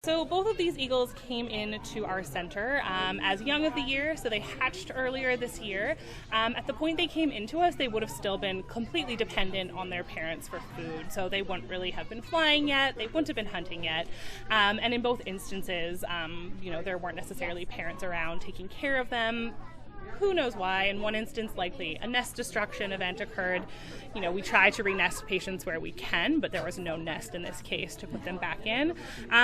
So both of these eagles came into our center as young of the year, so they hatched earlier this year. At the point they came into us, they would have still been completely dependent on their parents for food, so they wouldn't really have been flying yet, they wouldn't have been hunting yet, and in both instances, there weren't necessarily parents around taking care of them. Who knows why? In one instance, likely a nest destruction event occurred. We try to re-nest patients where we can, but there was no nest in this case to put them back in.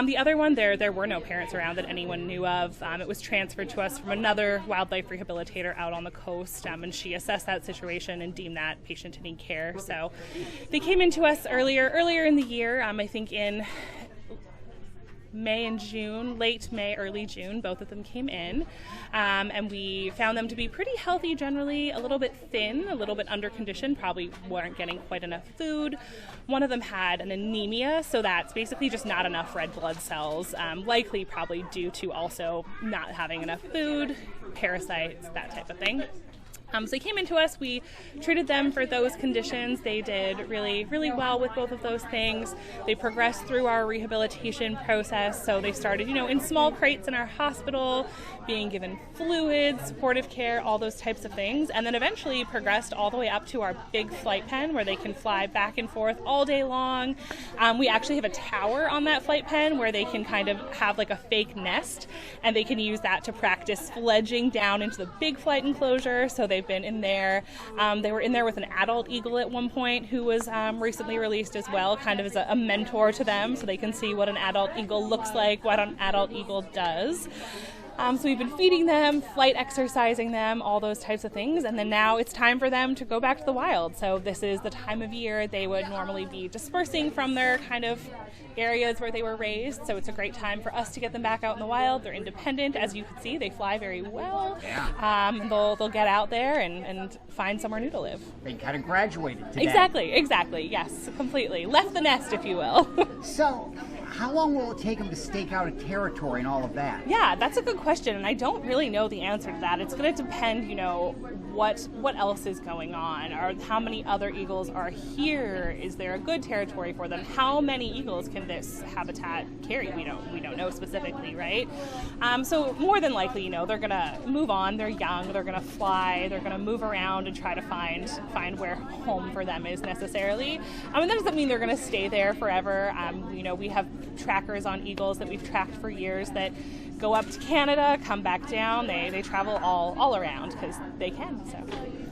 The other one, there were no parents around that anyone knew of. It was transferred to us from another wildlife rehabilitator out on the coast, and she assessed that situation and deemed that patient to need care. So they came into us earlier in the year, I think in May and June, late May, early June, both of them came in, and we found them to be pretty healthy generally, a little bit thin, a little bit under condition, probably weren't getting quite enough food. One of them had an anemia, so that's basically just not enough red blood cells, likely probably due to also not having enough food, parasites, that type of thing. So they came into us, we treated them for those conditions. They did really, really well with both of those things. They progressed through our rehabilitation process. So they started, in small crates in our hospital, being given fluids, supportive care, all those types of things. And then eventually progressed all the way up to our big flight pen where they can fly back and forth all day long. We actually have a tower on that flight pen where they can kind of have like a fake nest, and they can use that to practice sledging down into the big flight enclosure. So they've been in there. They were in there with an adult eagle at one point who was recently released as well, kind of as a mentor to them, so they can see what an adult eagle looks like, what an adult eagle does. So we've been feeding them, flight exercising them, all those types of things, and then now it's time for them to go back to the wild. So this is the time of year they would normally be dispersing from their kind of areas where they were raised, so it's a great time for us to get them back out in the wild. They're independent, as you can see, they fly very well. They'll get out there and find somewhere new to live. They kind of graduated today. Exactly, yes, completely. Left the nest, if you will. So, how long will it take them to stake out a territory and all of that? Yeah, that's a good question, and I don't really know the answer to that. It's going to depend, what else is going on, or how many other eagles are here. Is there a good territory for them? How many eagles can this habitat carry? We don't know specifically, right? So more than likely, they're going to move on. They're young. They're going to fly. They're going to move around and try to find where home for them is necessarily. And that doesn't mean they're going to stay there forever. We have trackers on eagles that we've tracked for years that go up to Canada, come back down. They travel all around because they can. So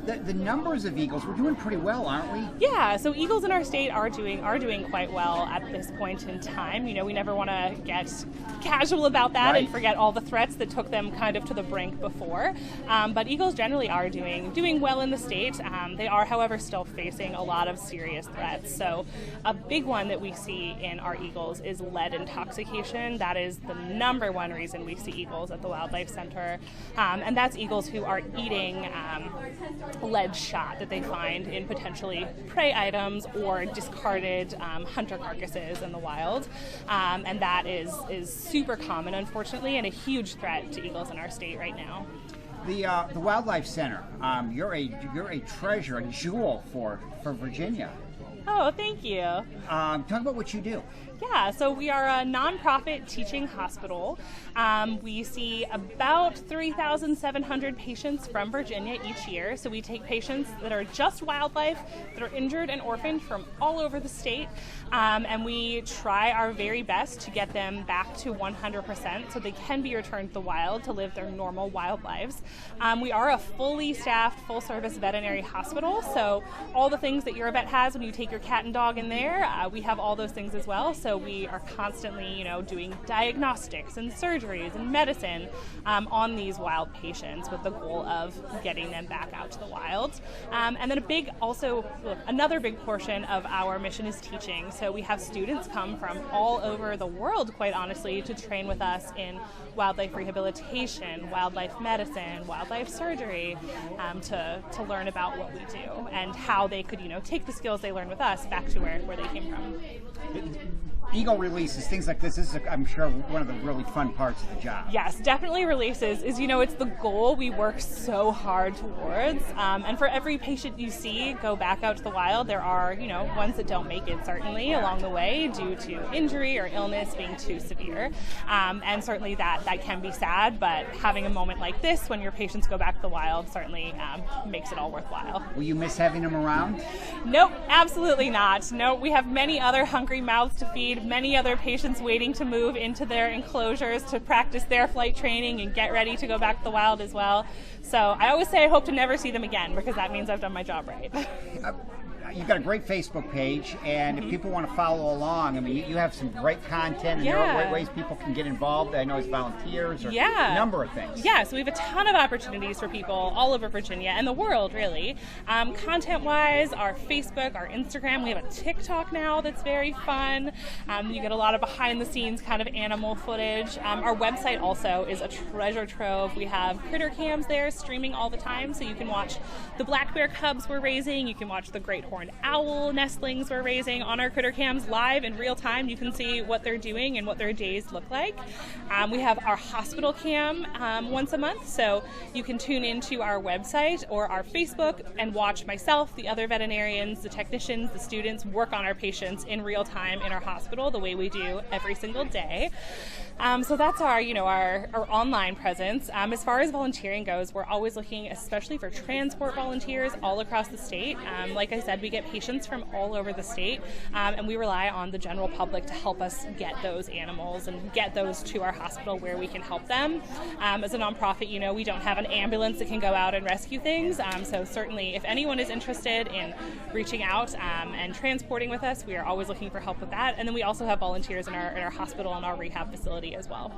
the numbers of eagles, we're doing pretty well, aren't we? Yeah, so eagles in our state are doing quite well at this point in time. We never want to get casual about that, right, and forget all the threats that took them kind of to the brink before. But eagles generally are doing well in the state. They are, however, still facing a lot of serious threats. So a big one that we see in our eagles is lead intoxication. That is the number one reason we see eagles at the Wildlife Center. And that's eagles who are eating lead shot that they find in potentially prey items or discarded hunter carcasses in the wild. And that is super common, unfortunately, and a huge threat to eagles in our state right now. The Wildlife Center, you're a treasure, a jewel for Virginia. Oh, thank you. Talk about what you do. Yeah, so we are a nonprofit teaching hospital. We see about 3,700 patients from Virginia each year. So we take patients that are just wildlife, that are injured and orphaned from all over the state, and we try our very best to get them back to 100% so they can be returned to the wild to live their normal wild lives. We are a fully staffed, full-service veterinary hospital, so all the things that your vet has when you take your cat and dog in there, we have all those things as well. So we are constantly, doing diagnostics and surgeries and medicine on these wild patients with the goal of getting them back out to the wild. And then another big portion of our mission is teaching. So we have students come from all over the world, quite honestly, to train with us in wildlife rehabilitation, wildlife medicine, wildlife surgery, to learn about what we do and how they could, take the skills they learned with us back to where they came from. eagle releases, things like this. This is, I'm sure, one of the really fun parts of the job. Yes, definitely releases is, it's the goal we work so hard towards. And for every patient you see go back out to the wild, there are, ones that don't make it certainly along the way due to injury or illness being too severe. And certainly that can be sad, but having a moment like this when your patients go back to the wild certainly makes it all worthwhile. Will you miss having them around? Nope, absolutely not. No, we have many other hungry mouths to feed, many other patients waiting to move into their enclosures to practice their flight training and get ready to go back to the wild as well. So I always say I hope to never see them again because that means I've done my job right. You've got a great Facebook page, and if people want to follow along, I mean, you have some great content, and there are great ways people can get involved. I know as volunteers or a number of things. Yeah, so we have a ton of opportunities for people all over Virginia and the world, really. Content-wise, our Facebook, our Instagram, we have a TikTok now that's very fun. You get a lot of behind-the-scenes kind of animal footage. Our website also is a treasure trove. We have critter cams there streaming all the time, so you can watch the black bear cubs we're raising. You can watch the great horned owl nestlings we're raising on our critter cams live in real time. You can see what they're doing and what their days look like. We have our hospital cam once a month, so you can tune into our website or our Facebook and watch myself, the other veterinarians, the technicians, the students work on our patients in real time in our hospital the way we do every single day. So that's our online presence. As far as volunteering goes, we're always looking, especially for transport volunteers all across the state. Like I said, we get patients from all over the state, and we rely on the general public to help us get those animals and get those to our hospital where we can help them. As a nonprofit, we don't have an ambulance that can go out and rescue things. So certainly, if anyone is interested in reaching out and transporting with us, we are always looking for help with that. And then we also have volunteers in our hospital and our rehab facility as well.